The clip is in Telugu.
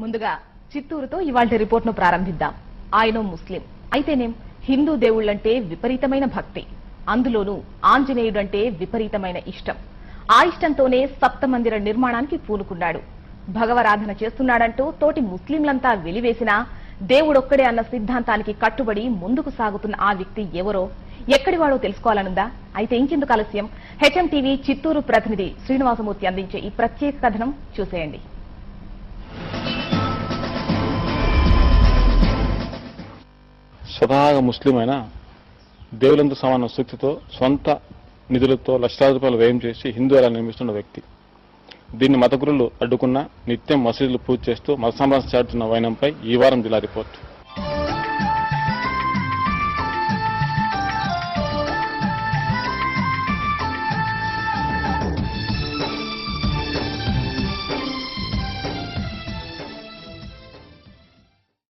ముందుగా చిత్తూరుతో ఇవాల్టి రిపోర్ట్ ను ప్రారంభిద్దాం. ఆయన ముస్లిం అయితేనేం హిందూ దేవుళ్లంటే విపరీతమైన భక్తి, అందులోనూ ఆంజనేయుడంటే విపరీతమైన ఇష్టం. ఆ ఇష్టంతోనే సప్త మందిర నిర్మాణానికి పూనుకున్నాడు. భగవరాధన చేస్తున్నాడంటూ తోటి ముస్లింలంతా వెలివేసినా దేవుడొక్కడే అన్న సిద్ధాంతానికి కట్టుబడి ముందుకు సాగుతున్న ఆ వ్యక్తి ఎవరో, ఎక్కడివాడో తెలుసుకోవాలనుందా? అయితే ఇంకెందుకు ఆలస్యం, హెచ్ఎం టీవీ చిత్తూరు ప్రతినిధి శ్రీనివాసమూర్తి అందించే ఈ ప్రత్యేక కథనం చూసేయండి. స్వతహాగా ముస్లిం అయిన దేవులంతో సమాన సూక్తితో సొంత నిధులతో లక్షలాది రూపాయలు వ్యయం చేసి హిందూ ఎలా నిర్మిస్తున్న వ్యక్తి. దీన్ని మత గురులు అడ్డుకున్నా నిత్యం మసీదులు పూజ చేస్తూ మత సంబంధం చాటుతున్న వైనంపై ఈ వారం జిల్లా రిపోర్ట్.